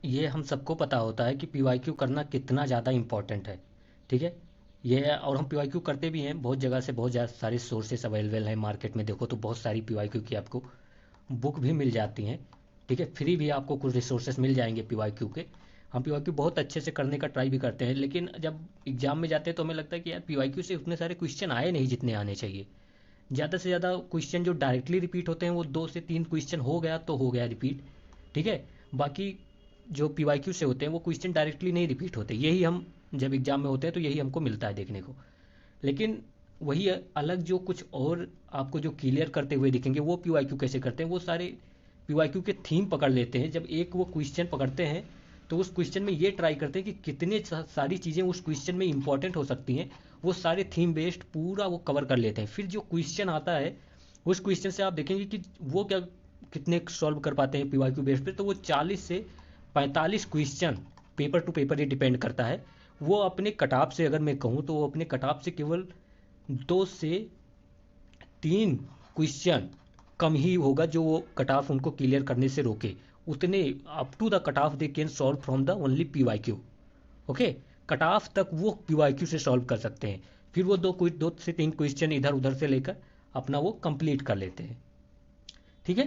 ये हम सबको पता होता है कि पीवाईक्यू करना कितना ज़्यादा इम्पोर्टेंट है। ठीक है, ये और हम पीवाईक्यू करते भी हैं बहुत जगह से, बहुत ज़्यादा सारे सोर्सेस अवेलेबल हैं मार्केट में। देखो तो बहुत सारी पीवाईक्यू की आपको बुक भी मिल जाती हैं। ठीक है, फ्री भी आपको कुछ रिसोर्सेस मिल जाएंगे पीवाईक्यू के। हम पीवाईक्यू बहुत अच्छे से करने का ट्राई भी करते हैं, लेकिन जब एग्जाम में जाते हैं तो हमें लगता है कि यार पीवाईक्यू से उतने सारे क्वेश्चन आए नहीं जितने आने चाहिए। ज़्यादा से ज़्यादा क्वेश्चन जो डायरेक्टली रिपीट होते हैं वो 2 से 3 क्वेश्चन हो गया तो हो गया रिपीट। ठीक है, बाकी जो पीवाईक्यू से होते हैं वो क्वेश्चन डायरेक्टली नहीं रिपीट होते, यही हम जब एग्जाम में होते हैं तो यही हमको मिलता है देखने को। लेकिन वही अलग जो कुछ और आपको जो क्लियर करते हुए दिखेंगे वो पीवाईक्यू कैसे करते हैं, वो सारे पीवाईक्यू के थीम पकड़ लेते हैं। जब एक वो क्वेश्चन पकड़ते हैं तो उस क्वेश्चन में ये ट्राई करते हैं कि कितने सारी चीज़ें उस क्वेश्चन में इंपॉर्टेंट हो सकती हैं, वो सारे थीम बेस्ड पूरा वो कवर कर लेते हैं। फिर जो क्वेश्चन आता है उस क्वेश्चन से आप देखेंगे कि वो क्या कितने सॉल्व कर पाते हैं पीवाईक्यू बेस्ड पे। तो वो 40 से 45 क्वेश्चन, पेपर टू पेपर ये डिपेंड करता है। वो अपने कटाप से, अगर मैं कहूँ तो वो अपने कटाप से केवल 2 से 3 क्वेश्चन कम ही होगा जो वो कट ऑफ उनको क्लियर करने से रोके। उतने up to the cut off they can solve from the only PYQ. Okay, cut off तक वो पीवाईक्यू से सॉल्व कर सकते हैं। फिर वो 2 से 3 क्वेश्चन इधर उधर से लेकर अपना वो कंप्लीट कर लेते हैं। ठीक है,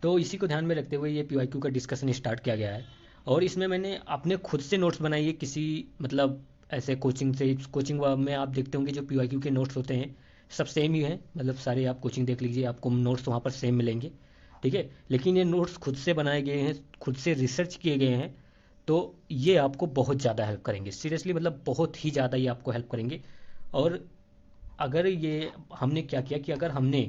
तो इसी को ध्यान में रखते हुए ये पीवाईक्यू का डिस्कशन स्टार्ट किया गया है। और इसमें मैंने अपने खुद से नोट्स बनाए है, किसी मतलब ऐसे कोचिंग से। कोचिंग में आप देखते होंगे जो पीवाईक्यू के नोट्स होते हैं सब सेम ही है, मतलब सारे आप कोचिंग देख लीजिए आपको नोट्स वहाँ पर सेम मिलेंगे। ठीक है, लेकिन ये नोट्स खुद से बनाए गए हैं, खुद से रिसर्च किए गए हैं। तो ये आपको बहुत ज़्यादा हेल्प करेंगे, सीरियसली मतलब बहुत ही ज़्यादा ये आपको हेल्प करेंगे। और अगर ये हमने क्या किया कि अगर हमने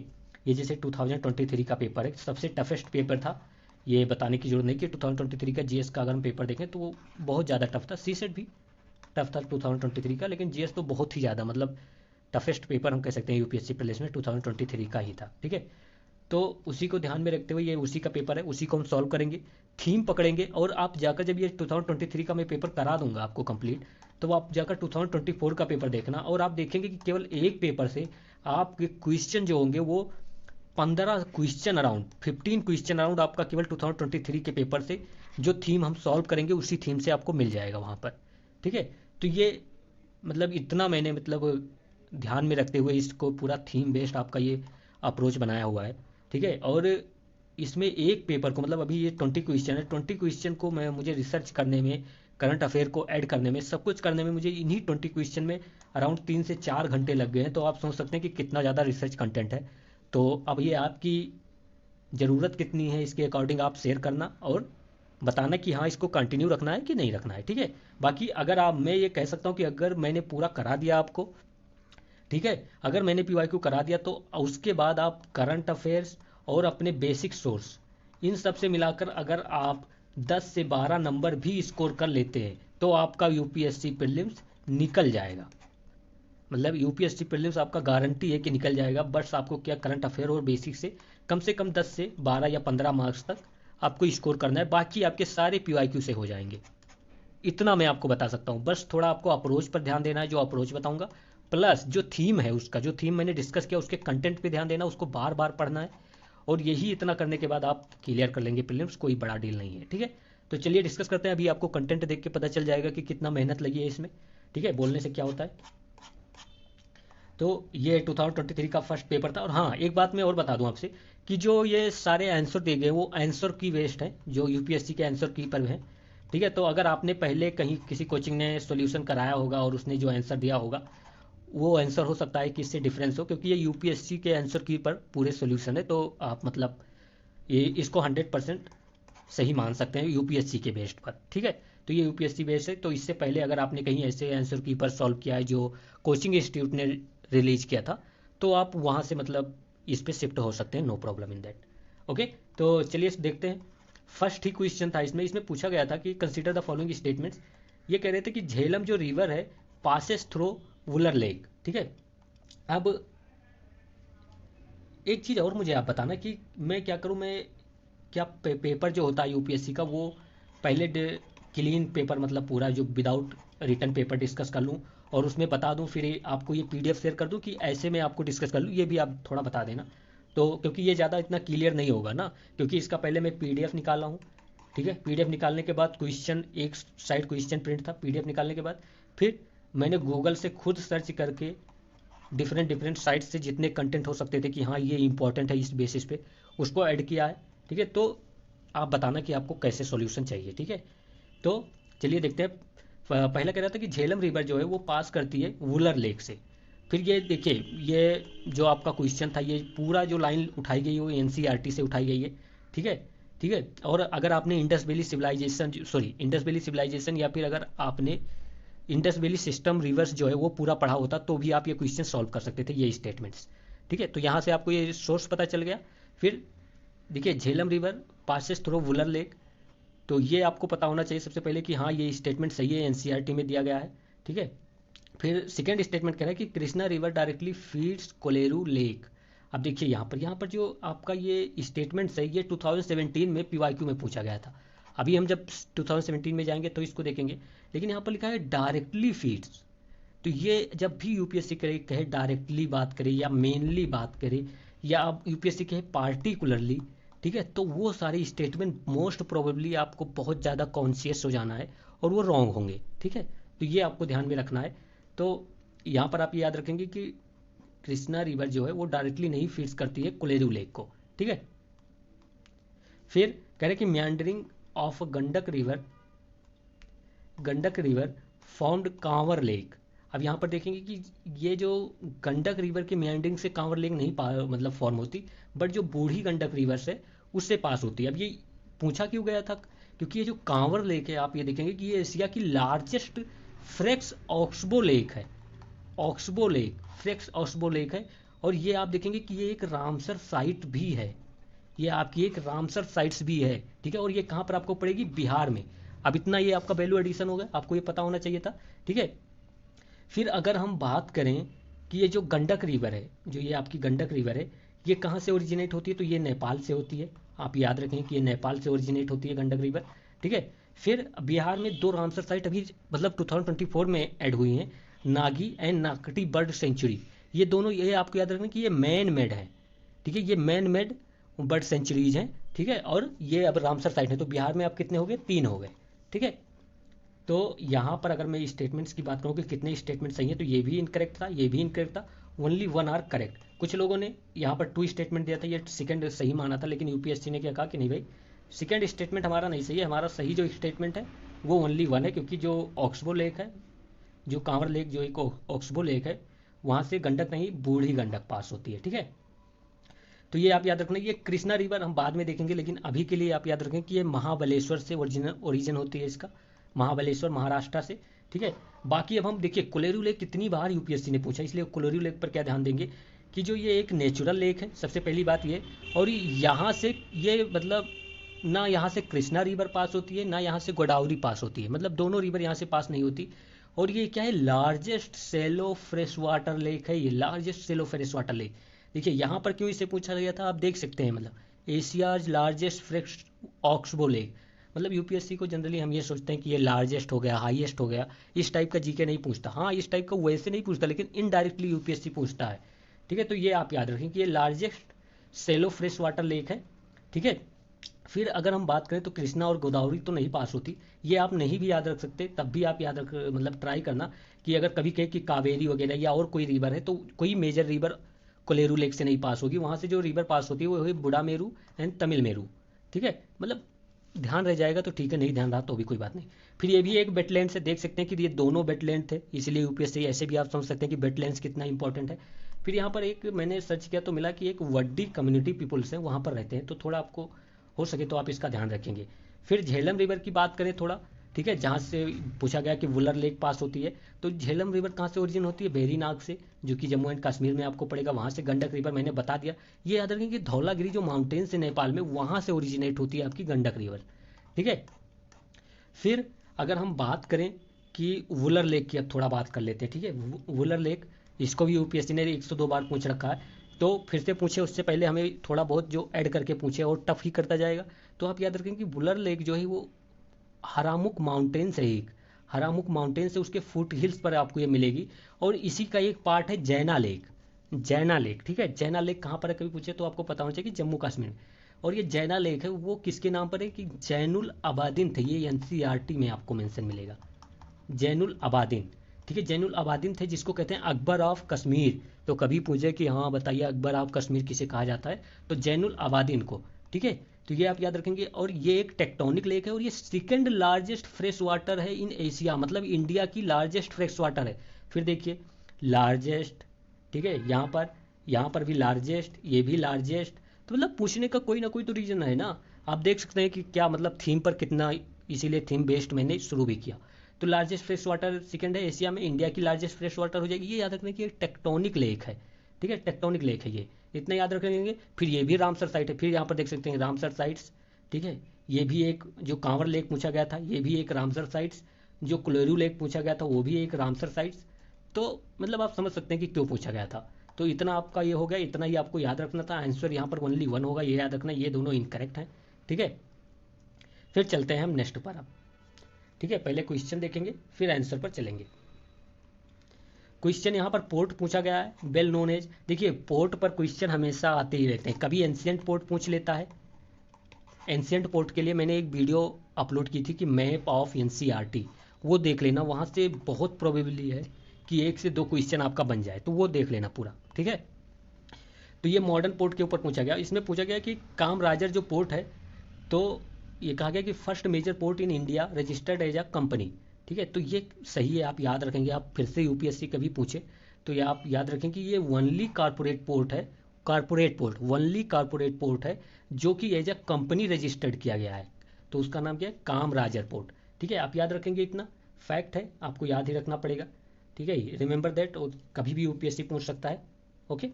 ये जैसे 2023 का पेपर है, सबसे टफेस्ट पेपर था, ये बताने की जरूरत नहीं कि 2023 का जीएस का अगर हम पेपर देखें तो वो बहुत ज़्यादा टफ था। सी सेट भी टफ था 2023 का, लेकिन जीएस तो बहुत ही ज़्यादा मतलब टफेस्ट पेपर हम कह सकते हैं यूपीएससी प्रीलिम्स में 2023 का ही था। ठीक है, तो उसी को ध्यान में रखते हुए ये उसी का पेपर है, उसी को हम सॉल्व करेंगे, थीम पकड़ेंगे। और आप जाकर जब ये 2023 का मैं पेपर करा दूंगा आपको कंप्लीट, तो आप जाकर 2024 का पेपर देखना और आप देखेंगे कि केवल एक पेपर से आपके क्वेश्चन जो होंगे वो 15 क्वेश्चन अराउंड, 15 क्वेश्चन अराउंड आपका केवल 2023 के पेपर से जो थीम हम सॉल्व करेंगे उसी थीम से आपको मिल जाएगा वहाँ पर। ठीक है, तो ये मतलब इतना मैंने मतलब ध्यान में रखते हुए इसको पूरा थीम बेस्ड आपका ये अप्रोच बनाया हुआ है। ठीक है, और इसमें एक पेपर को मतलब अभी ये 20 क्वेश्चन है, 20 क्वेश्चन को मैं मुझे रिसर्च करने में, करंट अफेयर को ऐड करने में, सब कुछ करने में मुझे इन्हीं 20 क्वेश्चन में अराउंड 3 से 4 घंटे लग गए हैं। तो आप सोच सकते हैं कि कितना ज़्यादा रिसर्च कंटेंट है। तो अब ये आपकी ज़रूरत कितनी है इसके अकॉर्डिंग आप शेयर करना और बताना कि हाँ इसको कंटिन्यू रखना है कि नहीं रखना है। ठीक है, बाकी अगर आप, मैं ये कह सकता हूँ कि अगर मैंने पूरा करा दिया आपको, ठीक है, अगर मैंने पीवाईक्यू करा दिया तो उसके बाद आप करंट अफेयर्स और अपने बेसिक सोर्स इन सब से मिलाकर अगर आप 10 से 12 नंबर भी स्कोर कर लेते हैं तो आपका यूपीएससी प्रीलिम्स निकल जाएगा। मतलब यूपीएससी प्रीलिम्स आपका गारंटी है कि निकल जाएगा। बस आपको क्या करंट अफेयर और बेसिक से कम 10 से 12 या 15 मार्क्स तक आपको स्कोर करना है, बाकी आपके सारे पीवाईक्यू से हो जाएंगे। इतना मैं आपको बता सकता हूँ। बस थोड़ा आपको अप्रोच पर ध्यान देना है, जो अप्रोच बताऊंगा, प्लस जो थीम है उसका, जो थीम मैंने डिस्कस किया उसके कंटेंट पे ध्यान देना, उसको बार बार पढ़ना है। और यही इतना करने के बाद आप क्लियर कर लेंगे प्रीलिम्स, कोई बड़ा डील नहीं है। ठीक है, तो चलिए डिस्कस करते हैं। अभी आपको कंटेंट देख के पता चल जाएगा कि कितना मेहनत लगी है इसमें। ठीक है, बोलने से क्या होता है। तो ये 2023 का फर्स्ट पेपर था। और हाँ, एक बात मैं और बता दूं आपसे कि जो ये सारे आंसर दिए गए वो आंसर की बेस्ड है, जो यूपीएससी के आंसर की पर हैं। ठीक है, तो अगर आपने पहले कहीं किसी कोचिंग ने सॉल्यूशन कराया होगा और उसने जो आंसर दिया होगा वो आंसर हो सकता है कि इससे डिफरेंस हो, क्योंकि ये यूपीएससी के आंसर की पर पूरे सॉल्यूशन है। तो आप मतलब ये इसको 100% सही मान सकते हैं यूपीएससी के बेस्ड पर। ठीक है, तो ये यूपीएससी बेस्ड है। तो इससे पहले अगर आपने कहीं ऐसे आंसर की पर सॉल्व किया है जो कोचिंग इंस्टीट्यूट ने रिलीज किया था, तो आप वहाँ से मतलब इस पे शिफ्ट हो सकते हैं, no problem in that. Okay, तो चलिए देखते हैं। फर्स्ट ही क्वेश्चन था इसमें, पूछा गया था कि कंसीडर द फॉलोइंग स्टेटमेंट्स। ये कह रहे थे कि झेलम जो रिवर है पासेस थ्रू वुलर लेक। ठीक है, अब एक चीज़ और मुझे आप बताना कि मैं क्या करूं, मैं क्या पेपर जो होता है यूपीएससी का वो पहले क्लीन पेपर मतलब पूरा जो विदाउट रिटर्न पेपर डिस्कस कर लूं और उसमें बता दूं, फिर आपको ये पीडीएफ शेयर कर दूं कि ऐसे में आपको डिस्कस कर लूं, ये भी आप थोड़ा बता देना। तो क्योंकि ये ज़्यादा इतना क्लियर नहीं होगा ना, क्योंकि इसका पहले मैं पीडीएफ निकाला हूँ। ठीक है। पीडीएफ निकालने के बाद क्वेश्चन, एक साइड क्वेश्चन प्रिंट था, पीडीएफ निकालने के बाद फिर मैंने गूगल से खुद सर्च करके डिफरेंट डिफरेंट साइट से जितने कंटेंट हो सकते थे कि हाँ ये इंपॉर्टेंट है इस बेसिस पे, उसको ऐड किया है। ठीक है, तो आप बताना कि आपको कैसे सॉल्यूशन चाहिए। ठीक है, तो चलिए देखते हैं। पहला कह रहा था कि झेलम रिवर जो है वो पास करती है वुलर लेक से। फिर ये देखिए, ये जो आपका क्वेश्चन था, ये पूरा जो लाइन उठाई गई है वो एनसीईआरटी से उठाई गई है। ठीक है, ठीक है। और अगर आपने Indus valley civilization, sorry Indus valley civilization, या फिर अगर आपने इंडस वैली सिस्टम रिवर्स जो है वो पूरा पढ़ा होता तो भी आप ये क्वेश्चन सॉल्व कर सकते थे, ये स्टेटमेंट्स। ठीक है, तो यहाँ से आपको ये सोर्स पता चल गया। फिर देखिए, Jhelum river passes through Wular lake, तो ये आपको पता होना चाहिए सबसे पहले कि हाँ ये स्टेटमेंट सही है, एनसीईआरटी में दिया गया है। ठीक है, फिर सेकेंड स्टेटमेंट कह रहा है कि Krishna river directly feeds Kolleru lake. अब देखिए यहाँ पर जो आपका ये स्टेटमेंट है ये 2017 में पीवाईक्यू में पूछा गया था। अभी हम जब 2017 में जाएंगे तो इसको देखेंगे, लेकिन यहाँ पर लिखा है डायरेक्टली फीड्स। तो ये जब भी यूपीएससी करे, कहे डायरेक्टली बात करे या मेनली बात करे, या आप यूपीएससी कहे पार्टिकुलरली, ठीक है, तो वो सारे स्टेटमेंट मोस्ट प्रोबेबली आपको बहुत ज़्यादा कॉन्शियस हो जाना है और वो रॉन्ग होंगे। ठीक है, तो ये आपको ध्यान में रखना है। तो यहाँ पर आप ये याद रखेंगे कि कृष्णा रिवर जो है वो डायरेक्टली नहीं फीड्स करती है कोलेरू लेक को। ठीक है, फिर कह रहे कि meandering of Gandak river found Kanwar lake. अब यहाँ पर देखेंगे कि ये जो गंडक रिवर के म्यांडरिंग से कांवर लेक नहीं मतलब फॉर्म होती, बट जो बूढ़ी गंडक रिवर से उससे पास होती है। अब ये पूछा क्यों गया था, क्योंकि ये जो कांवर लेक है आप ये देखेंगे कि ये एशिया की लार्जेस्ट फ्रेक्स ऑक्सबो लेक है। ऑक्सबो लेक, फ्रेक्स ऑक्सबो लेक है, और ये आप देखेंगे कि ये एक रामसर साइट भी है। ये आपकी एक रामसर साइट्स भी है। ठीक है, और ये कहाँ पर आपको पड़ेगी, बिहार में। अब इतना ये आपका वैल्यू एडिशन हो गया, आपको ये पता होना चाहिए था। ठीक है, फिर अगर हम बात करें कि ये जो गंडक रिवर है, जो ये आपकी गंडक रिवर है, ये कहाँ से ओरिजिनेट होती है, तो ये नेपाल से होती है। आप याद रखें कि ये नेपाल से ओरिजिनेट होती है गंडक रिवर। ठीक है, फिर बिहार में दो रामसर साइट अभी मतलब 2024 में ऐड हुई हैं, नागी एंड नाकटी बर्ड सेंचुरी। ये दोनों, ये आपको याद रखना कि ये मैन मेड है। ठीक है, ये मैन मेड बर्ड सेंचुरीज हैं। ठीक है, और ये अब रामसर साइट है। तो बिहार में अब कितने हो गए, 3 हो गए। ठीक है, तो यहाँ पर अगर मैं स्टेटमेंट्स की बात करूँ कि कितने स्टेटमेंट सही हैं, तो ये भी इनकरेक्ट था, ये भी इनकरेक्ट था, ओनली 1 आर करेक्ट। कुछ लोगों ने यहाँ पर 2 स्टेटमेंट दिया था, ये सेकंड सही माना था, लेकिन यूपीएससी ने क्या कहा कि नहीं भाई, सेकंड स्टेटमेंट हमारा नहीं सही है, हमारा सही जो स्टेटमेंट है वो ओनली 1 है, क्योंकि जो ऑक्सबो लेक है, जो कांवर लेक जो एक ऑक्सबो लेक है, वहाँ से गंडक नहीं बूढ़ी गंडक पास होती है। ठीक है, तो ये आप याद रखना। ये कृष्णा रिवर हम बाद में देखेंगे, लेकिन अभी के लिए आप याद रखें कि ये महाबलेश्वर से ओरिजिन होती है इसका, महाबलेश्वर महाराष्ट्र से। ठीक है, बाकी अब हम देखिए कोलेरू लेक कितनी बार यूपीएससी ने पूछा, इसलिए कोलेरू लेक पर क्या ध्यान देंगे कि जो ये एक नेचुरल लेक है, सबसे पहली बात ये, और यहाँ से ये मतलब ना यहाँ से कृष्णा रिवर पास होती है, ना यहाँ से गोदावरी पास होती है, मतलब दोनों रिवर यहाँ से पास नहीं होती। और ये क्या है, लार्जेस्ट सेलो फ्रेश वाटर लेक है, ये लार्जेस्ट सेलो फ्रेश वाटर लेक। देखिए यहाँ पर क्यों इसे पूछा गया था, आप देख सकते हैं, मतलब Asia's largest fresh oxbow lake. मतलब यूपीएससी को जनरली हम ये सोचते हैं कि ये लार्जेस्ट हो गया, हाईएस्ट हो गया, इस टाइप का जीके नहीं पूछता। हाँ, इस टाइप का वैसे नहीं पूछता, लेकिन इनडायरेक्टली यूपीएससी पूछता है। ठीक है, तो ये आप याद रखें कि ये लार्जेस्ट सेलो फ्रेश वाटर लेक है। ठीक है, फिर अगर हम बात करें तो कृष्णा और गोदावरी तो नहीं पास होती, ये आप नहीं भी याद रख सकते, तब भी आप याद रख मतलब ट्राई करना कि अगर कभी कहे कि कावेरी वगैरह या और कोई रिवर है, तो कोई मेजर रिवर कोलेरू लेक से नहीं पास होगी, वहाँ से जो रिवर पास होती है वो है बुढ़ामेरू एंड तमिल मेरू। ठीक है, मतलब ध्यान रह जाएगा तो ठीक है, नहीं ध्यान रहा तो भी कोई बात नहीं। फिर ये भी एक वेटलैंड से देख सकते हैं कि ये दोनों वेटलैंड थे, इसलिए यूपीएससी ऐसे भी आप समझ सकते हैं कि वेटलैंड्स कितना इंपॉर्टेंट है। फिर यहाँ पर एक मैंने सर्च किया तो मिला कि एक वड्डी कम्युनिटी पीपल्स हैं, वहाँ पर रहते हैं, तो थोड़ा आपको हो सके तो आप इसका ध्यान रखेंगे। फिर झेलम रिवर की बात करें थोड़ा, ठीक है, जहाँ से पूछा गया कि वुलर लेक पास होती है, तो झेलम रिवर कहाँ से ओरिजिन होती है, वेरीनाग से, जो कि जम्मू एंड कश्मीर में आपको पड़ेगा। वहाँ से गंडक रिवर मैंने बता दिया। ये याद रखें कि धौलागिरी जो माउंटेन्स है नेपाल में, वहाँ से ओरिजिनेट होती है आपकी गंडक रिवर। ठीक है, फिर अगर हम बात करें कि वुलर लेक की, अब थोड़ा बात कर लेते हैं। ठीक है, वुलर लेक, इसको भी यूपीएससी ने 102 बार पूछ रखा है, तो फिर से पूछे उससे पहले हमें थोड़ा बहुत जो ऐड करके पूछे और टफ ही करता जाएगा। तो आप याद रखें कि वुलर लेक जो है वो हरामुक माउंटेन से, एक हरामुक माउंटेन से उसके फुट हिल्स पर आपको ये मिलेगी, और इसी का एक पार्ट है जैना लेक। जैना लेक, ठीक है, जैना लेक कहाँ पर है कभी पूछे तो आपको पता होना चाहिए कि जम्मू कश्मीर में। और ये जैना लेक है वो किसके नाम पर है कि जैनुल अबादिन थे, ये एनसीईआरटी में आपको मेंशन मिलेगा, जैनुल अबादिन। ठीक है, जैनुल अबादिन थे जिसको कहते हैं अकबर ऑफ कश्मीर। तो कभी पूछे कि हाँ बताइए अकबर ऑफ कश्मीर किसे कहा जाता है, तो जैनुल अबादिन को। ठीक है, तो ये आप याद रखेंगे। और ये एक टेक्टोनिक लेक है और ये सेकंड लार्जेस्ट फ्रेश वाटर है इन एशिया, मतलब इंडिया की लार्जेस्ट फ्रेश वाटर है। फिर देखिए लार्जेस्ट, ठीक है, यहाँ पर भी लार्जेस्ट, ये भी लार्जेस्ट। तो मतलब पूछने का कोई ना कोई तो रीजन है ना। आप देख सकते हैं कि क्या मतलब थीम पर कितना, इसीलिए थीम बेस्ड मैंने शुरू भी किया। तो लार्जेस्ट फ्रेश वाटर सेकंड है एशिया में, इंडिया की लार्जेस्ट फ्रेश वाटर हो जाएगी। ये याद रखने की एक टेक्टोनिक लेक है। ठीक है, टेक्टोनिक लेक है ये, इतना याद रखेंगे। फिर ये भी रामसर साइट है, फिर यहाँ पर देख सकते हैं रामसर साइट्स। ठीक है, ये भी एक जो कांवर लेक पूछा गया था ये भी एक रामसर साइट्स, जो क्लोरू लेक पूछा गया था वो भी एक रामसर साइट्स। तो मतलब आप समझ सकते हैं कि क्यों पूछा गया था। तो इतना आपका ये हो गया, इतना ही आपको याद रखना था। आंसर यहाँ पर ओनली वन होगा, ये याद रखना, ये दोनों इनकरेक्ट हैं। ठीक है, फिर चलते हैं हम नेक्स्ट पर अब। ठीक है, पहले क्वेश्चन देखेंगे फिर आंसर पर चलेंगे। क्वेश्चन यहाँ पर पोर्ट पूछा गया है, वेल नोन एज। देखिए पोर्ट पर क्वेश्चन हमेशा आते ही रहते हैं, कभी एंशियंट पोर्ट पूछ लेता है। एंशियंट पोर्ट के लिए मैंने एक वीडियो अपलोड की थी कि मैप ऑफ एनसीईआरटी, वो देख लेना, वहाँ से बहुत प्रोबेबली है कि 1 से 2 क्वेश्चन आपका बन जाए, तो वो देख लेना पूरा। ठीक है, तो ये मॉडर्न पोर्ट के ऊपर पूछा गया। इसमें पूछा गया कि कामराजर जो पोर्ट है, तो ये कहा गया कि first major port in India registered as a company. ठीक है, तो ये सही है, आप याद रखेंगे। आप फिर से यूपीएससी कभी पूछे तो ये आप याद रखें कि ये ओनली कारपोरेट पोर्ट है, corporate port, only corporate port है जो कि एज अ कंपनी रजिस्टर्ड किया गया है। तो उसका नाम क्या है, कामराजर पोर्ट। ठीक है, आप याद रखेंगे, इतना फैक्ट है, आपको याद ही रखना पड़ेगा। ठीक है, रिमेंबर दैट, कभी भी यूपीएससी पूछ सकता है। ओके,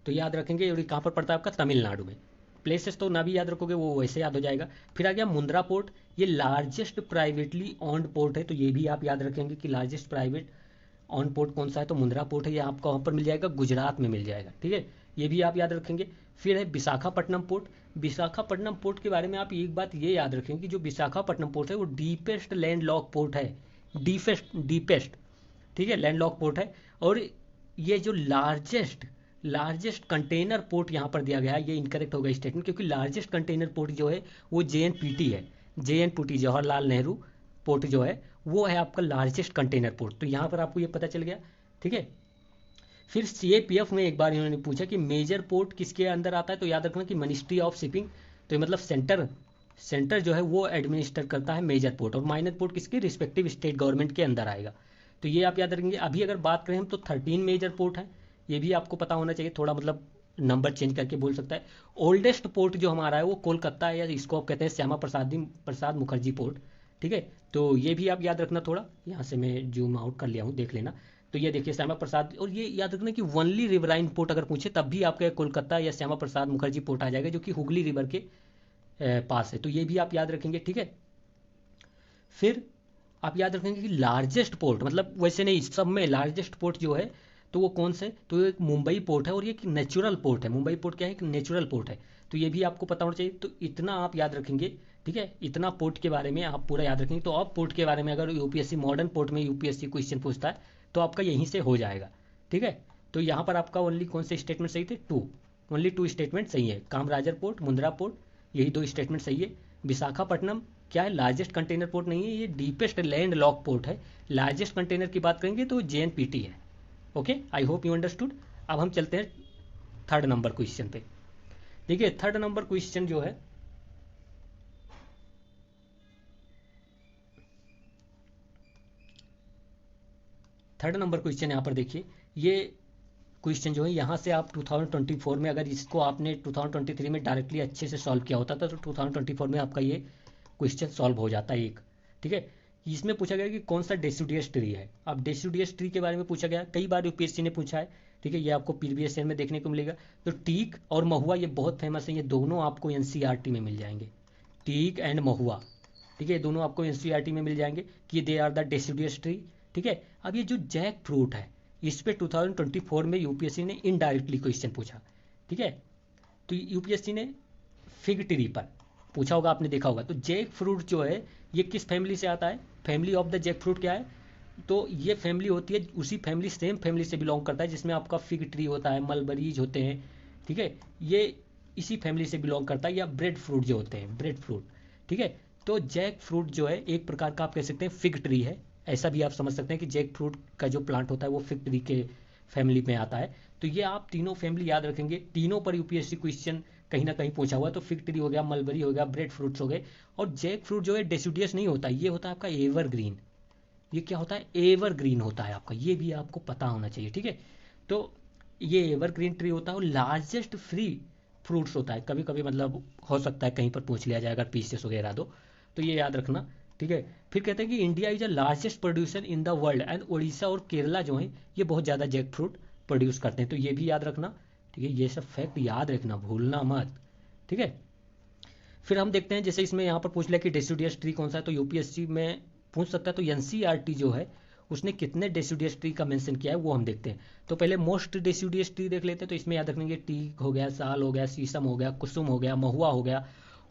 तो याद रखेंगे। और ये कहाँ पर पड़ता है आपका, तमिलनाडु में। प्लेसेस तो ना भी याद रखोगे वो वैसे याद हो जाएगा। फिर आ गया मुंद्रा पोर्ट, ये लार्जेस्ट प्राइवेटली ऑन्ड पोर्ट है, तो ये भी आप याद रखेंगे कि लार्जेस्ट प्राइवेट ऑन पोर्ट कौन सा है, तो मुंद्रा पोर्ट है। ये आपको वहाँ पर मिल जाएगा, गुजरात में मिल जाएगा। ठीक है, ये भी आप याद रखेंगे। फिर है विशाखापट्टनम पोर्ट। विशाखापट्टनम पोर्ट के बारे में आप एक बात ये याद रखेंगे कि जो विशाखापट्टनम पोर्ट है वो डीपेस्ट लैंड लॉक पोर्ट है, डीपेस्ट। ठीक है, लैंड लॉक पोर्ट है। और ये जो लार्जेस्ट कंटेनर पोर्ट यहाँ पर दिया गया है, ये इनकरेक्ट होगा स्टेटमेंट, क्योंकि लार्जेस्ट कंटेनर पोर्ट जो है वो जेएनपीटी है, जेएनपीटी जवाहरलाल नेहरू पोर्ट जो है वो है आपका लार्जेस्ट कंटेनर पोर्ट। तो यहाँ पर आपको ये पता चल गया। ठीक है, फिर सीएपीएफ में एक बार इन्होंने पूछा कि मेजर पोर्ट किसके अंदर आता है, तो याद रखना कि मिनिस्ट्री ऑफ शिपिंग। तो ये मतलब सेंटर जो है वो एडमिनिस्टर करता है मेजर पोर्ट, और माइनर पोर्ट किसके रिस्पेक्टिव स्टेट गवर्नमेंट के अंदर आएगा। तो ये आप याद रखेंगे। अभी अगर बात करें हम तो 13 मेजर पोर्ट है, ये भी आपको पता होना चाहिए, थोड़ा मतलब नंबर चेंज करके बोल सकता है। ओल्डेस्ट पोर्ट जो हमारा है वो कोलकाता है, या इसको आप कहते हैं श्यामा प्रसाद मुखर्जी पोर्ट। ठीक है, तो ये भी आप याद रखना थोड़ा, यहाँ से मैं जूम आउट कर लिया हूँ, देख लेना। तो ये देखिए श्यामा प्रसाद, और ये याद रखना कि ओनली रिवराइन पोर्ट अगर पूछे तब भी आपका कोलकाता या श्यामा प्रसाद मुखर्जी पोर्ट आ जाएगा, जो कि हुगली रिवर के पास है। तो ये भी आप याद रखेंगे। ठीक है, फिर आप याद रखेंगे कि लार्जेस्ट पोर्ट, मतलब वैसे नहीं, सब में लार्जेस्ट पोर्ट जो है तो वो कौन से, तो एक मुंबई पोर्ट है, और ये एक नेचुरल पोर्ट है। मुंबई पोर्ट क्या है, एक नेचुरल पोर्ट है। तो ये भी आपको पता होना चाहिए। तो इतना आप याद रखेंगे। ठीक है, इतना पोर्ट के बारे में आप पूरा याद रखेंगे। तो अब पोर्ट के बारे में अगर यूपीएससी मॉडर्न पोर्ट में यूपीएससी क्वेश्चन पूछता है तो आपका यहीं से हो जाएगा। ठीक है, तो यहाँ पर आपका ओनली कौन से स्टेटमेंट सही थे, ओनली 2 स्टेटमेंट सही है, कामराजर पोर्ट, मुंद्रा पोर्ट, यही 2 स्टेटमेंट सही है। विशाखापट्टनम क्या है, लार्जेस्ट कंटेनर पोर्ट नहीं है, ये डीपेस्ट लैंड लॉक पोर्ट है। लार्जेस्ट कंटेनर की बात करेंगे तो जेएनपीटी है। Okay, I hope you understood. अब हम चलते हैं 3rd नंबर क्वेश्चन पे। देखिए 3rd नंबर क्वेश्चन जो है, थर्ड नंबर क्वेश्चन यहाँ पर देखिए, ये क्वेश्चन जो है यहाँ से आप 2024 में अगर इसको आपने 2023 में डायरेक्टली अच्छे से सॉल्व किया होता था तो 2024 में आपका ये क्वेश्चन सॉल्व हो जाता है एक। ठीक है, इसमें पूछा गया कि कौन सा डेसिडियस ट्री है। अब डेसिडियस ट्री के बारे में पूछा गया, कई बार यूपीएससी ने पूछा है। ठीक है, ये आपको प्रीवियस ईयर में देखने को मिलेगा। तो टीक और महुआ ये बहुत फेमस है, ये दोनों आपको एनसीईआरटी में मिल जाएंगे, टीक एंड महुआ। ठीक है, दोनों आपको एनसीईआरटी में मिल जाएंगे कि they are the deciduous tree. ठीक है, अब ये जो जैक फ्रूट है इस पे 2024 में यूपीएससी ने इनडायरेक्टली क्वेश्चन पूछा। ठीक है, तो यूपीएससी ने फिग ट्री पर पूछा होगा, आपने देखा होगा। तो जैक फ्रूट जो है ये किस फैमिली से आता है, family of the jackfruit क्या है, तो ये फैमिली होती है उसी फैमिली, सेम फैमिली से बिलोंग करता है जिसमें आपका फिग ट्री होता है, मलबरीज होते हैं। ठीक है, ये इसी फैमिली से बिलोंग करता है, या ब्रेड फ्रूट जो होते हैं, ब्रेड फ्रूट, ठीक है। तो जैक फ्रूट जो है एक प्रकार का आप कह सकते हैं फिग ट्री है, ऐसा भी आप समझ सकते हैं कि जैक फ्रूट का जो प्लांट होता है वो फिग ट्री के फैमिली में आता है। तो ये आप तीनों फैमिली याद रखेंगे, तीनों पर यूपीएससी क्वेश्चन कहीं ना कहीं पूछा हुआ है। तो फिग ट्री हो गया, मलबरी हो गया, ब्रेड फ्रूट्स हो गए। और जैक फ्रूट जो है डेसिडियस नहीं होता, ये होता है आपका एवरग्रीन। ये क्या होता है, एवरग्रीन होता है आपका, ये भी आपको पता होना चाहिए, ठीक है। तो ये एवरग्रीन ट्री होता है और लार्जेस्ट फ्री फ्रूट्स होता है। कभी कभी मतलब हो सकता है कहीं पर पूछ लिया जाए अगर पीसेस वगैरह दो, तो ये याद रखना, ठीक है। फिर कहते हैं कि India is the largest producer in the world, and Orissa और केरला जो है ये बहुत ज़्यादा जैक फ्रूट प्रोड्यूस करते हैं। तो ये भी याद रखना, ठीक है। ये सब फैक्ट याद रखना, भूलना मत, ठीक है। फिर हम देखते हैं, जैसे इसमें यहाँ पर पूछ लिया कि डेसिडियस ट्री कौन सा है, तो यूपीएससी में पूछ सकता है। तो एनसीईआरटी जो है उसने कितने डेसिडियस ट्री का मेंशन किया है वो हम देखते हैं। तो पहले मोस्ट डेसिडियस ट्री देख लेते हैं। तो इसमें याद रखेंगे टीक हो गया, साल हो गया, शीशम हो गया, कुसुम हो गया, महुआ हो गया,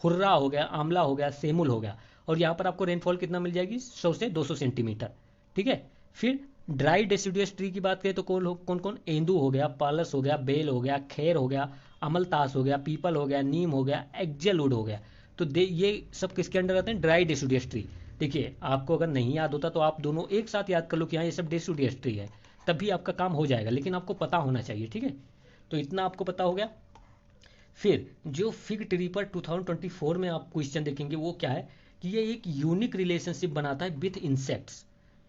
हुर्रा हो गया, आंवला हो गया, सेमुल हो गया। और यहाँ पर आपको रेनफॉल कितना मिल जाएगी, 100 से 200 सेंटीमीटर, ठीक है। फिर ड्राई डेसिडियस ट्री की बात करें तो कौन कौन, एंदू हो गया, पालस हो गया, बेल हो गया, खैर हो गया, अमलतास हो गया, पीपल हो गया, नीम हो गया, एक्जेलवुड हो गया। तो ये सब किसके अंडर आते हैं, ड्राई डेसिडियस ट्री। देखिए आपको अगर नहीं याद होता तो आप दोनों एक साथ याद कर लो कि हाँ ये सब डेसिडियस ट्री है, तब भी आपका काम हो जाएगा, लेकिन आपको पता होना चाहिए, ठीक है। तो इतना आपको पता हो गया। फिर जो फिग ट्री पर 2024 में आप क्वेश्चन देखेंगे वो क्या है कि ये एक यूनिक रिलेशनशिप बनाता है विथ इंसेक्ट्स।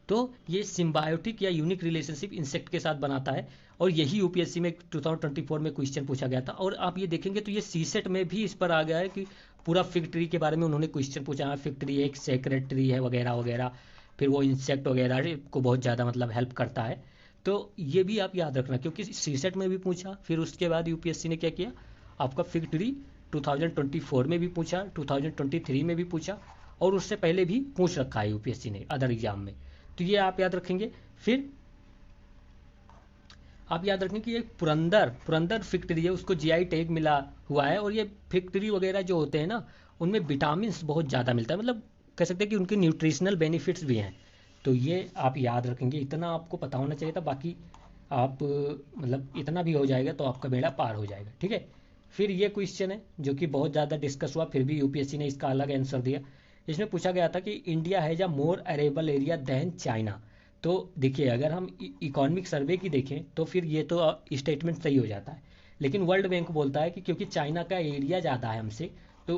तो ये सिम्बायोटिक या यूनिक रिलेशनशिप इंसेक्ट के साथ बनाता है, और यही यूपीएससी में 2024 में क्वेश्चन पूछा गया था। और आप ये देखेंगे तो ये सीसेट में भी इस पर आ गया है कि पूरा फिग ट्री के बारे में उन्होंने क्वेश्चन पूछा है, फिग ट्री एक सेक्रेट ट्री है वगैरह वगैरह, फिर वो इंसेक्ट वगैरह को बहुत ज़्यादा मतलब हेल्प करता है। तो ये भी आप याद रखना, क्योंकि सीसेट में भी पूछा, फिर उसके बाद यूपीएससी ने क्या किया, आपका फिग ट्री 2024 में भी पूछा, 2023 में भी पूछा, और उससे पहले भी पूछ रखा है यूपीएससी ने अदर एग्जाम में। तो ये आप याद रखेंगे। फिर आप याद रखें कि ये पुरंदर पुरंदर फिग ट्री है, उसको जीआई टैग मिला हुआ है। और ये फिग ट्री वगैरह जो होते हैं ना, उनमें विटामिन बहुत ज़्यादा मिलता है, मतलब कह सकते हैं कि उनके न्यूट्रिशनल बेनिफिट्स भी हैं। तो ये आप याद रखेंगे, इतना आपको पता होना चाहिए था। बाकी आप मतलब इतना भी हो जाएगा तो आपका बेड़ा पार हो जाएगा, ठीक है। फिर ये क्वेश्चन है जो कि बहुत ज़्यादा डिस्कस हुआ, फिर भी यूपीएससी ने इसका अलग आंसर दिया। इसमें पूछा गया था कि India has a more arable area than China. तो देखिए अगर हम इकोनॉमिक सर्वे की देखें तो फिर ये तो स्टेटमेंट सही हो जाता है, लेकिन वर्ल्ड बैंक बोलता है कि क्योंकि चाइना का एरिया ज़्यादा है हमसे, तो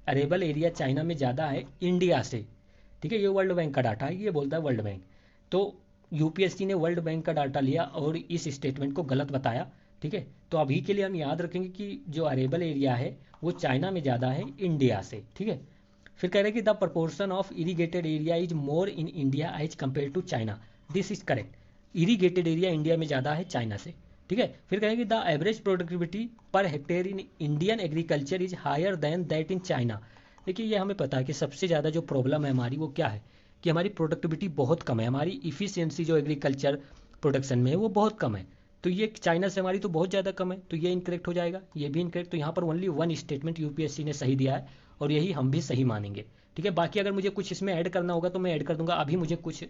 अरेबल एरिया चाइना में ज़्यादा है इंडिया से, ठीक है। ये वर्ल्ड बैंक का डाटा है, ये बोलता है वर्ल्ड बैंक। तो यूपीएससी ने वर्ल्ड बैंक का डाटा लिया और इस स्टेटमेंट को गलत बताया, ठीक है। तो अभी के लिए हम याद रखेंगे कि जो अरेबल एरिया है वो चाइना में ज़्यादा है इंडिया से, ठीक है। फिर कह रहे हैं कि the proportion of irrigated area is more in India as compare to China, this is correct. Irrigated area India में ज़्यादा है चाइना से, ठीक है। फिर कहेंगे the average productivity per hectare in Indian agriculture is higher than that in China. देखिए ये हमें पता है कि सबसे ज़्यादा जो प्रॉब्लम है हमारी वो क्या है कि हमारी प्रोडक्टिविटी बहुत कम है, हमारी इफ़िशियंसी जो एग्रीकल्चर प्रोडक्शन में है वो बहुत कम है। तो ये चाइना से हमारी तो बहुत ज़्यादा कम है, तो ये इनकरेक्ट हो जाएगा, ये भी इनकरेक्ट। तो यहाँ पर ओनली वन स्टेटमेंट यूपीएससी ने सही दिया है और यही हम भी सही मानेंगे, ठीक है। बाकी अगर मुझे कुछ इसमें ऐड करना होगा तो मैं ऐड कर दूंगा, अभी मुझे कुछ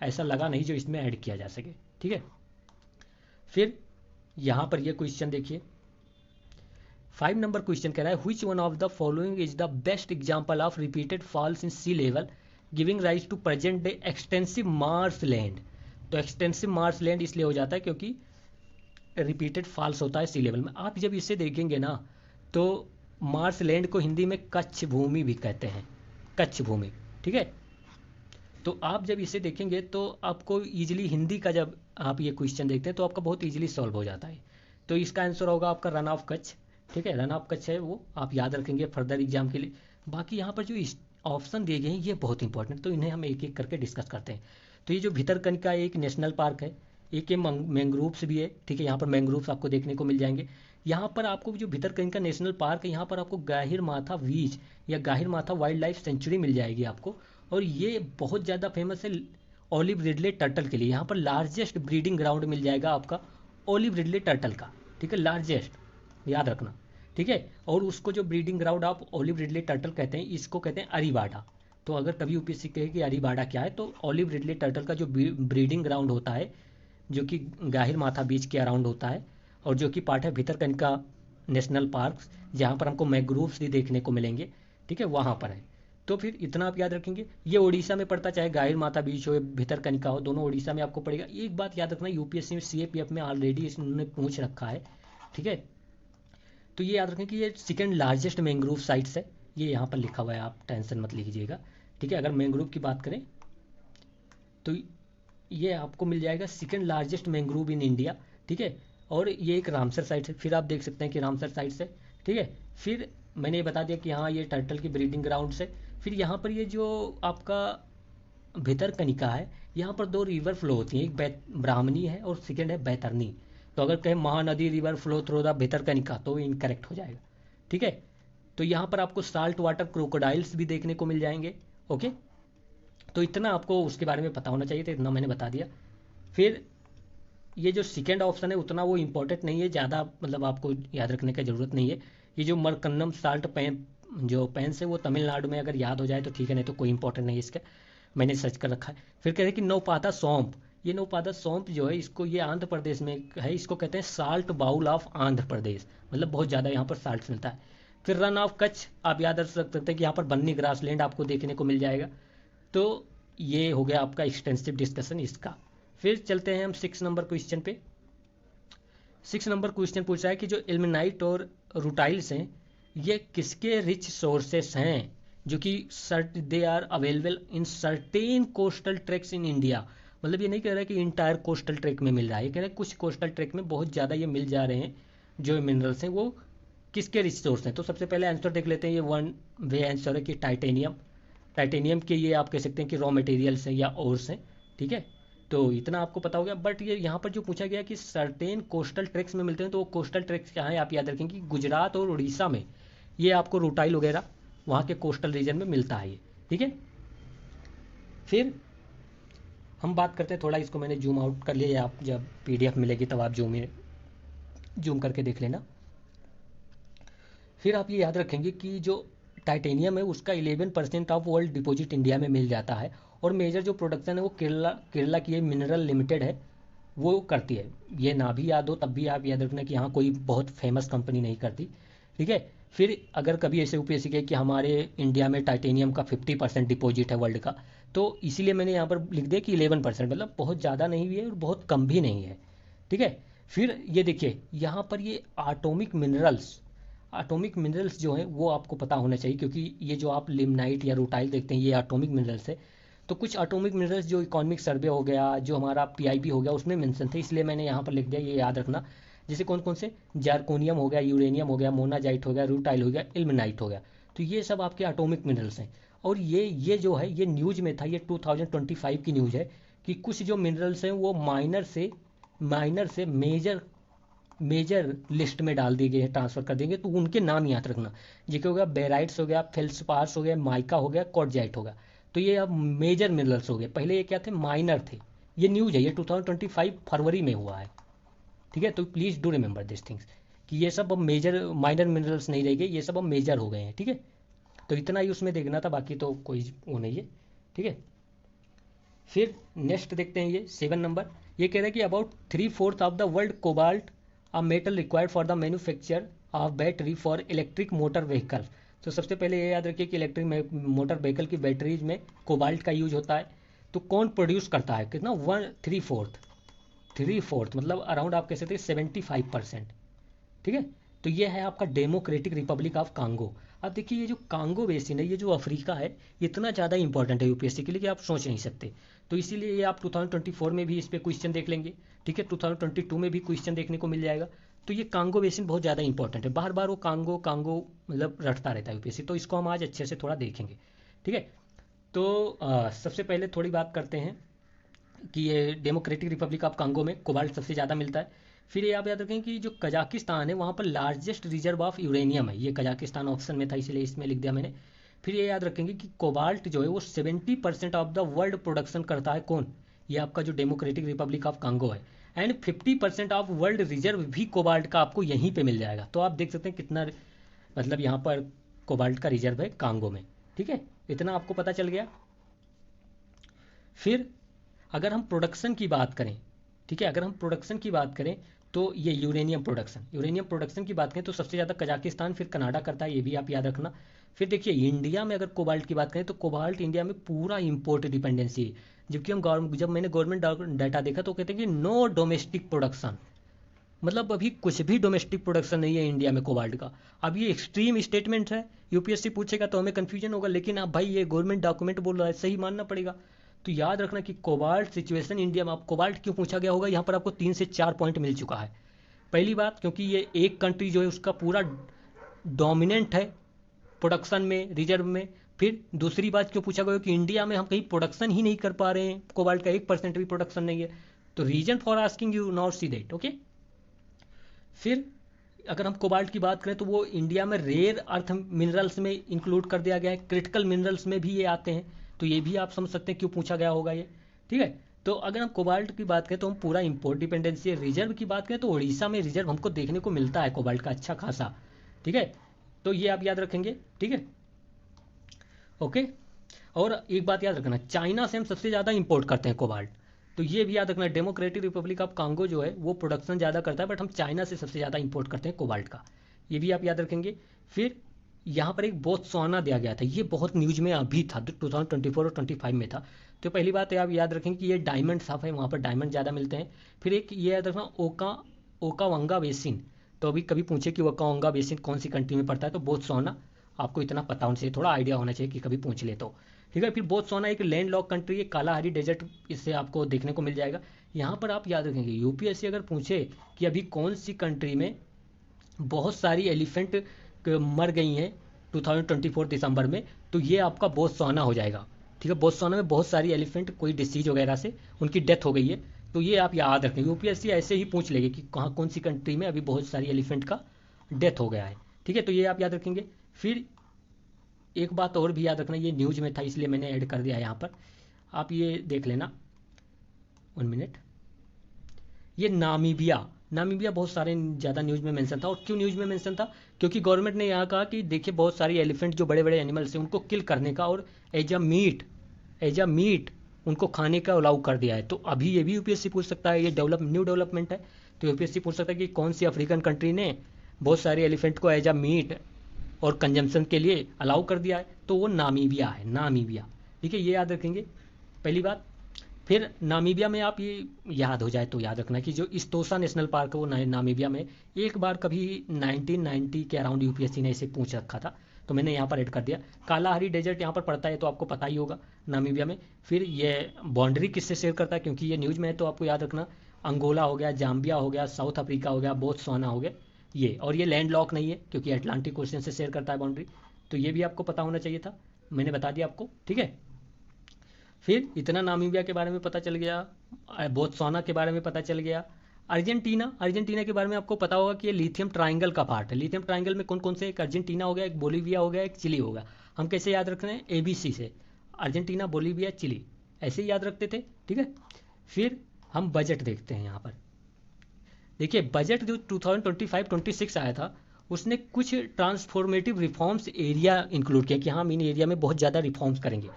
ऐसा लगा नहीं जो इसमें ऐड किया जा सके, ठीक है। फिर यहाँ पर ये क्वेश्चन देखिए, 5 नंबर क्वेश्चन कह रहा है which one of the following is the best example of repeated falls in sea level giving rise to present day extensive marsh land. तो एक्सटेंसिव मार्स लैंड इसलिए हो जाता है क्योंकि रिपीटेड फॉल्स होता है सी लेवल में। आप जब इसे देखेंगे ना तो मार्स लैंड को हिंदी में कच्छ भूमि भी कहते हैं, कच्छ भूमि, ठीक है। तो आप जब इसे देखेंगे तो आपको ईजिली हिंदी का जब आप ये क्वेश्चन देखते हैं तो आपका बहुत ईजिली सॉल्व हो जाता है। तो इसका आंसर होगा आपका रन ऑफ कच्छ, ठीक है। रन ऑफ कच्छ है वो आप याद रखेंगे फर्दर एग्जाम के लिए। बाकी यहाँ पर जो ऑप्शन दिए गए हैं ये बहुत इंपॉर्टेंट, तो इन्हें हम एक एक करके डिस्कस करते हैं। तो ये जो भितरकनिका एक नेशनल पार्क है, एक ये मैंग्रोव्स भी है, ठीक है। यहाँ पर मैंग्रोव्स आपको देखने को मिल जाएंगे। यहाँ पर आपको जो भितरकनिका नेशनल पार्क है यहाँ पर आपको गाहिर माथा बीच या गाहिर माथा वाइल्ड लाइफ सेंचुरी मिल जाएगी आपको। और ये बहुत ज़्यादा फेमस है ओलिव रिडले टर्टल के लिए। यहाँ पर लार्जेस्ट ब्रीडिंग ग्राउंड मिल जाएगा आपका ओलिव रिडले टर्टल का, ठीक है, लार्जेस्ट याद रखना, ठीक है। और उसको जो ब्रीडिंग ग्राउंड आप ओलिव रिडले टर्टल कहते हैं, इसको कहते हैं अरीबाडा। तो अगर कभी यूपीएससी कहे कि अरीबाडा क्या है तो ओलिव रिडले टर्टल का जो ब्रीडिंग ग्राउंड होता है जो कि गाहिर माथा बीच के अराउंड होता है और जो कि पार्ट है भितरकनिका नेशनल पार्क्स, जहाँ पर हमको मैंग्रोव्स भी देखने को मिलेंगे, ठीक है, वहाँ पर है। तो फिर इतना आप याद रखेंगे। ये उड़ीसा में पड़ता, चाहे गाहिर माथा बीच हो, भितरकनिका हो, दोनों उड़ीसा में आपको पड़ेगा। एक बात याद रखना, यूपीएससी में सीएपीएफ में ऑलरेडी इन्होंने पूछ रखा है, ठीक है। तो ये याद रखें कि ये सेकेंड लार्जेस्ट मैंग्रोव साइट्स है, ये यहाँ पर लिखा हुआ है, आप टेंशन मत लीजिएगा, ठीक है। अगर मैंग्रोव की बात करें तो ये आपको मिल जाएगा second largest mangrove in India, ठीक है। और ये एक रामसर साइट है, फिर आप देख सकते हैं कि रामसर साइट से, ठीक है। फिर मैंने ये बता दिया कि हाँ ये टर्टल की ब्रीडिंग ग्राउंड है। फिर यहाँ पर ये जो आपका भितरकनिका है, यहाँ पर दो रिवर फ्लो होती हैं, एक ब्राह्मणी है और सेकेंड है बैतरनी। तो अगर कहें Mahanadi river flow through the Bhitarkanika तो इनकरेक्ट हो जाएगा, ठीक है। तो यहाँ पर आपको साल्ट वाटर क्रोकोडाइल्स भी देखने को मिल जाएंगे, ओके। तो इतना आपको उसके बारे में पता होना चाहिए, तो इतना मैंने बता दिया। फिर ये जो सेकेंड ऑप्शन है उतना वो इम्पोर्टेंट नहीं है ज़्यादा, मतलब आपको याद रखने की ज़रूरत नहीं है। ये जो मरकन्नम साल्ट पैन जो पेंस है वो तमिलनाडु में अगर याद हो जाए तो ठीक है, नहीं तो कोई इंपॉर्टेंट नहीं है इसका, मैंने सर्च कर रखा है। फिर कह रहे हैं कि नौपाता सौंप, ये नौपाता सौंप जो है इसको, ये आंध्र प्रदेश में है, इसको कहते हैं salt bowl of Andhra Pradesh, मतलब बहुत ज़्यादा यहाँ पर साल्ट मिलता है। फिर रन ऑफ कच्छ, आप याद रख सकते हैं कि यहाँ पर बन्नी ग्रासलैंड आपको देखने को मिल जाएगा। तो ये हो गया आपका एक्सटेंसिव डिस्कशन इसका। फिर चलते हैं हम 6 नंबर क्वेश्चन पे। 6 नंबर क्वेश्चन पूछ रहा है कि जो इल्मेनाइट और रूटाइल्स हैं ये किसके रिच सोर्सेस हैं जो कि they are available in certain coastal tracts in India. मतलब ये नहीं कह रहा है कि इंटायर कोस्टल ट्रैक में मिल रहा है, ये कह रहा है कुछ कोस्टल ट्रैक में बहुत ज़्यादा ये मिल जा रहे हैं जो मिनरल्स हैं, वो किसके रिच सोर्स हैं। तो सबसे पहले आंसर देख लेते हैं, ये वन वे आंसर है कि टाइटेनियम। टाइटेनियम के ये आप कह सकते हैं कि रॉ मटेरियल्स हैं या ओर्स हैं, ठीक है। तो इतना आपको पता हो गया। बट ये यहाँ पर जो पूछा गया कि सर्टेन कोस्टल ट्रैक्स में मिलते हैं, तो वो कोस्टल ट्रैक्स क्या हैं आप याद रखें कि गुजरात और उड़ीसा में ये आपको रूटाइल वगैरह वहाँ के कोस्टल रीजन में मिलता है ये, ठीक है। फिर हम बात करते हैं, थोड़ा इसको मैंने जूम आउट कर लिया, आप जब पीडीएफ मिलेगी तब आप जूम करके देख लेना। फिर आप ये याद रखेंगे कि जो टाइटेनियम है उसका 11% ऑफ वर्ल्ड डिपॉजिट इंडिया में मिल जाता है, और मेजर जो प्रोडक्शन है वो केरला की ये मिनरल लिमिटेड है वो करती है। ये ना भी याद हो तब भी आप याद रखना कि यहाँ कोई बहुत फेमस कंपनी नहीं करती, ठीक है। फिर अगर कभी ऐसे यूपीएससी कहे कि हमारे इंडिया में टाइटेनियम का 50% डिपॉजिट है वर्ल्ड का, तो इसीलिए मैंने यहाँ पर लिख दिया कि 11%, मतलब बहुत ज़्यादा नहीं भी है और बहुत कम भी नहीं है, ठीक है। फिर ये देखिए यहाँ पर ये एटॉमिक मिनरल्स जो हैं वो आपको पता होना चाहिए, क्योंकि ये जो आप लिमनाइट या रूटाइल देखते हैं ये एटॉमिक मिनरल्स है। तो कुछ एटॉमिक मिनरल्स जो इकोनॉमिक सर्वे हो गया, जो हमारा पीआईबी हो गया, उसमें मेंशन थे, इसलिए मैंने यहाँ पर लिख दिया, ये याद रखना। जैसे कौन कौन से, जार्कोनियम हो गया, यूरेनियम हो गया, मोनाजाइट हो गया, रूटाइल हो गया, इल्मेनाइट हो गया। तो ये सब आपके एटॉमिक मिनरल्स हैं। और ये जो है ये न्यूज़ में था, ये 2025 की न्यूज़ है कि कुछ जो मिनरल्स हैं वो माइनर से मेजर लिस्ट में डाल दिए गए हैं, ट्रांसफर कर देंगे। तो उनके नाम याद रखना, जिसके हो गया बेराइट्स हो गया, फेल्सपार्स हो गया, माइका हो गया, कॉर्जाइट हो गया। तो ये अब मेजर मिनरल्स हो गए, पहले ये क्या थे, माइनर थे। ये न्यूज़ है, ये 2025 फरवरी में हुआ है, ठीक है। तो please do remember this things कि ये सब अब माइनर मिनरल्स नहीं रह गए, ये सब अब मेजर हो गए हैं, ठीक है। तो इतना ही उसमें देखना था, बाकी तो कोई वो नहीं है, ठीक है। फिर नेक्स्ट देखते हैं, ये 7 नंबर। ये कह रहा है कि about 3/4 of the world cobalt a metal required for the manufacture of battery for electric motor vehicle. तो सबसे पहले ये याद रखिए कि इलेक्ट्रिक मोटर व्हीकल की बैटरीज में कोबाल्ट का यूज होता है। तो कौन प्रोड्यूस करता है, कितना, 3/4 मतलब अराउंड आप कह सकते हैं 75%, ठीक है। तो ये है आपका डेमोक्रेटिक रिपब्लिक ऑफ कांगो। अब देखिए ये जो कांगो बेसिन है, ये जो अफ्रीका है, इतना ज़्यादा इंपॉर्टेंट है यूपीएससी के लिए कि आप सोच नहीं सकते। तो इसीलिए ये आप 2024 में भी इस पर क्वेश्चन देख लेंगे, ठीक है। 2022 में भी क्वेश्चन देखने को मिल जाएगा। तो ये कांगो बेसिन बहुत ज़्यादा इंपॉर्टेंट है, बार बार वो कांगो कांगो मतलब रटता रहता है यूपीएससी। तो इसको हम आज अच्छे से थोड़ा देखेंगे, ठीक है। तो सबसे पहले थोड़ी बात करते हैं कि ये डेमोक्रेटिक रिपब्लिक ऑफ कांगो में कोबाल्ट सबसे ज़्यादा मिलता है। फिर ये आप याद रखें कि जो कजाकिस्तान है वहाँ पर लार्जेस्ट रिजर्व ऑफ यूरेनियम है, ये कजाकिस्तान ऑप्शन में था इसलिए इसमें लिख दिया मैंने। फिर ये याद रखेंगे कि कोबाल्ट जो है वो 70% ऑफ द वर्ल्ड प्रोडक्शन करता है, कौन, ये आपका जो डेमोक्रेटिक रिपब्लिक ऑफ कांगो है। एंड 50% ऑफ वर्ल्ड रिजर्व भी कोबाल्ट का आपको यहीं पे मिल जाएगा। तो आप देख सकते हैं कितना मतलब यहाँ पर कोबाल्ट का रिजर्व है कांगो में, ठीक है। इतना आपको पता चल गया। फिर अगर हम प्रोडक्शन की बात करें, ठीक है, अगर हम प्रोडक्शन की बात करें तो ये यूरेनियम प्रोडक्शन की बात करें तो सबसे ज़्यादा कजाकिस्तान, फिर कनाडा करता है, ये भी आप याद रखना। फिर देखिए इंडिया में अगर कोबाल्ट की बात करें तो कोबाल्ट इंडिया में पूरा इंपोर्ट डिपेंडेंसी है। जबकि जब मैंने गवर्नमेंट डाटा देखा तो कहते हैं कि नो डोमेस्टिक प्रोडक्शन, मतलब अभी कुछ भी डोमेस्टिक प्रोडक्शन नहीं है इंडिया में कोबाल्ट का। अब ये एक्सट्रीम स्टेटमेंट है, यूपीएससी पूछेगा तो हमें कंफ्यूजन होगा, लेकिन अब भाई ये गवर्नमेंट डॉक्यूमेंट बोल रहा है, सही मानना पड़ेगा। तो याद रखना कि कोबाल्ट सिचुएशन इंडिया में, अब कोबाल्ट क्यों पूछा गया होगा, यहाँ पर आपको 3 से 4 पॉइंट मिल चुका है। पहली बात, क्योंकि ये एक कंट्री जो है उसका पूरा डोमिनेंट है प्रोडक्शन में, रिजर्व में। फिर दूसरी बात क्यों पूछा गया कि इंडिया में हम कहीं प्रोडक्शन ही नहीं कर पा रहे हैं, कोबाल्ट का 1% भी प्रोडक्शन नहीं है। तो reason for asking you not see that, okay. फिर अगर हम कोबाल्ट की बात करें तो वो इंडिया में रेयर अर्थ मिनरल्स में इंक्लूड कर दिया गया है, क्रिटिकल मिनरल्स में भी ये आते हैं। तो ये भी आप समझ सकते हैं क्यों पूछा गया होगा ये, ठीक है। तो अगर हम कोबाल्ट की बात करें तो हम पूरा इंपोर्ट डिपेंडेंसी है। रिजर्व की बात करें तो उड़ीसा में रिजर्व हमको देखने को मिलता है कोबाल्ट का अच्छा खासा, ठीक है। तो ये आप याद रखेंगे, ठीक है, ओके। और एक बात याद रखना, चाइना से हम सबसे ज़्यादा इंपोर्ट करते हैं कोबाल्ट, तो ये भी याद रखना। डेमोक्रेटिक रिपब्लिक ऑफ कांगो जो है वो प्रोडक्शन ज़्यादा करता है, बट हम चाइना से सबसे ज़्यादा इंपोर्ट करते हैं कोबाल्ट का, ये भी आप याद रखेंगे। फिर यहाँ पर एक बोत्सवाना दिया गया था, ये बहुत न्यूज में अभी था, 2024 और 25 में था। तो पहली बात है आप याद रखेंगे कि ये डायमंड साफ है, वहाँ पर डायमंड ज़्यादा मिलते हैं। फिर एक ये याद रखना ओकावांगा बेसिन, तो अभी कभी पूछे कि ओकावांगा बेसिन कौन सी कंट्री में पड़ता है, तो बोत्सवाना, आपको इतना पता होना चाहिए, थोड़ा आइडिया होना चाहिए कि कभी पूछ ले तो, ठीक है। फिर बोत्सवाना एक लैंड लॉक कंट्री है, कालाहारी डेजर्ट इससे आपको देखने को मिल जाएगा। यहाँ पर आप याद रखेंगे यूपीएससी अगर पूछे कि अभी कौन सी कंट्री में बहुत सारी एलिफेंट मर गई हैं 2024 दिसंबर में, तो ये आपका बोत्सवाना हो जाएगा, ठीक है। बोत्सवाना में बहुत सारी एलिफेंट कोई डिसीज वगैरह से उनकी डेथ हो गई है, तो ये आप याद रखें। यूपीएससी ऐसे ही पूछ लेगी कि कहाँ कौन सी कंट्री में अभी बहुत सारी एलिफेंट का डेथ हो गया है, ठीक है। तो ये आप याद रखेंगे। फिर एक बात और भी याद रखना, ये न्यूज में था इसलिए मैंने ऐड कर दिया यहाँ पर, आप ये देख लेना, 1 मिनट। ये नामीबिया बहुत सारे ज़्यादा न्यूज में मेंशन था। और क्यों न्यूज में मेंशन था, क्योंकि गवर्नमेंट ने यहाँ कहा कि देखिए बहुत सारी एलिफेंट जो बड़े बड़े एनिमल्स हैं उनको किल करने का और एज अ मीट उनको खाने का अलाउ कर दिया है। तो अभी ये भी यूपीएससी पूछ सकता है, ये न्यू डेवलपमेंट है, तो यूपीएससी पूछ सकता है कि कौन सी अफ्रीकन कंट्री ने बहुत सारे एलिफेंट को एज अ मीट और कंजम्पशन के लिए अलाउ कर दिया है, तो वो नामीबिया, ठीक है, ये याद रखेंगे पहली बात। फिर नामीबिया में आप ये याद हो जाए तो याद रखना कि जो इस्तोसा नेशनल पार्क है वो नामीबिया में, एक बार कभी 1990 के अराउंड यूपीएससी ने इसे पूछ रखा था, तो मैंने यहाँ पर ऐड कर दिया। कालाहारी डेजर्ट यहाँ पर पड़ता है, तो आपको पता ही होगा नामीबिया में। फिर ये बाउंड्री किससे शेयर करता है, क्योंकि ये न्यूज में है तो आपको याद रखना, अंगोला हो गया, जाम्बिया हो गया, साउथ अफ्रीका हो गया, बोत्सवाना हो गया ये। और ये लैंड लॉक नहीं है क्योंकि अटलांटिक ओशन से शेयर करता है बाउंड्री, तो ये भी आपको पता होना चाहिए था, मैंने बता दिया आपको, ठीक है। फिर इतना नामीबिया के बारे में पता चल गया, बोत्सवाना के बारे में पता चल गया। अर्जेंटीना के बारे में आपको पता होगा कि ये लिथियम ट्राइंगल का पार्ट है। लिथियम ट्राइंगल में कौन कौन से, एक अर्जेंटीना हो गया, एक बोलीविया हो गया, एक चिली होगा। हम कैसे याद रख रहे हैं, ABC से, अर्जेंटीना, बोलीविया, चिली, ऐसे ही याद रखते थे, ठीक है। फिर हम बजट देखते हैं यहाँ पर, देखिए बजट जो 2025-26 आया था उसने कुछ ट्रांसफॉर्मेटिव रिफॉर्म्स एरिया इंक्लूड किया कि हाँ हम इन एरिया में बहुत ज़्यादा रिफॉर्म्स करेंगे,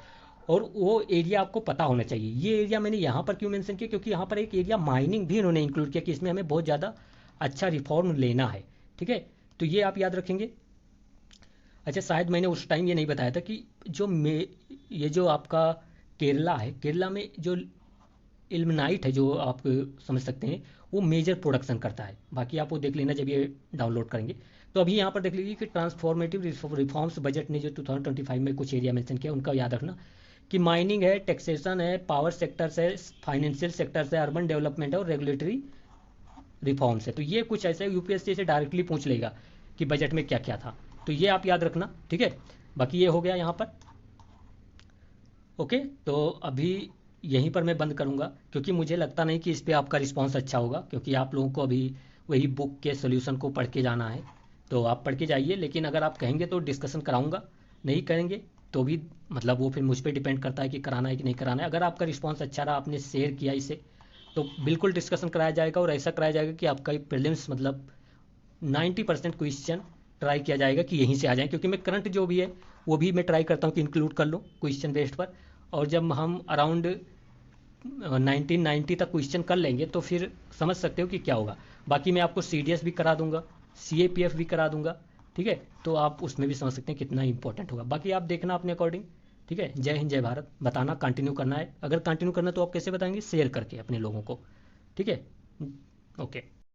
और वो एरिया आपको पता होना चाहिए। ये एरिया मैंने यहाँ पर क्यों मेंशन किया, क्योंकि यहाँ पर एक एरिया माइनिंग भी इन्होंने इंक्लूड किया कि इसमें हमें बहुत ज़्यादा अच्छा रिफॉर्म लेना है, ठीक है। तो ये आप याद रखेंगे। अच्छा, शायद मैंने उस टाइम ये नहीं बताया था कि ये जो आपका केरला है, केरला में जो इल्मनाइट है, जो आप समझ सकते हैं, वो मेजर प्रोडक्शन करता है। बाकी आप वो देख लेना जब ये डाउनलोड करेंगे। तो अभी यहाँ पर देख लीजिए कि ट्रांसफॉर्मेटिव रिफॉर्म्स बजट ने जो 2025 में कुछ एरिया मेंशन किया उनका याद रखना कि माइनिंग है, टैक्सेशन है, पावर सेक्टर्स है, फाइनेंशियल सेक्टर्स है, अर्बन डेवलपमेंट है और रेगुलेटरी रिफॉर्म्स है। तो ये कुछ ऐसे यूपीएससी से डायरेक्टली पूछ लेगा कि बजट में क्या क्या था, तो ये आप याद रखना, ठीक है। बाकी ये हो गया यहाँ पर, ओके। तो अभी यहीं पर मैं बंद करूंगा क्योंकि मुझे लगता नहीं कि इस पर आपका रिस्पांस अच्छा होगा, क्योंकि आप लोगों को अभी वही बुक के सोल्यूशन को पढ़ के जाना है, तो आप पढ़ के जाइए। लेकिन अगर आप कहेंगे तो डिस्कशन कराऊंगा, नहीं करेंगे तो भी मतलब वो फिर मुझ पर डिपेंड करता है कि कराना है कि नहीं कराना है। अगर आपका रिस्पांस अच्छा रहा, आपने शेयर किया इसे, तो बिल्कुल डिस्कशन कराया जाएगा, और ऐसा कराया जाएगा कि आपका प्रीलिम्स मतलब 90% क्वेश्चन ट्राई किया जाएगा कि यहीं से आ जाए, क्योंकि मैं करंट जो भी है वो भी मैं ट्राई करता हूँ कि इंक्लूड कर लूँ क्वेश्चन बेस्ड पर। और जब हम अराउंड 1990 तक क्वेश्चन कर लेंगे तो फिर समझ सकते हो कि क्या होगा। बाकी मैं आपको CDS भी करा दूंगा, CAPF भी करा दूंगा, ठीक है, तो आप उसमें भी समझ सकते हैं कितना इंपॉर्टेंट होगा। बाकी आप देखना अपने अकॉर्डिंग, ठीक है। जय हिंद, जय भारत। बताना कंटिन्यू करना है, अगर कंटिन्यू करना है तो आप कैसे बताएंगे, शेयर करके अपने लोगों को, ठीक है। ओके।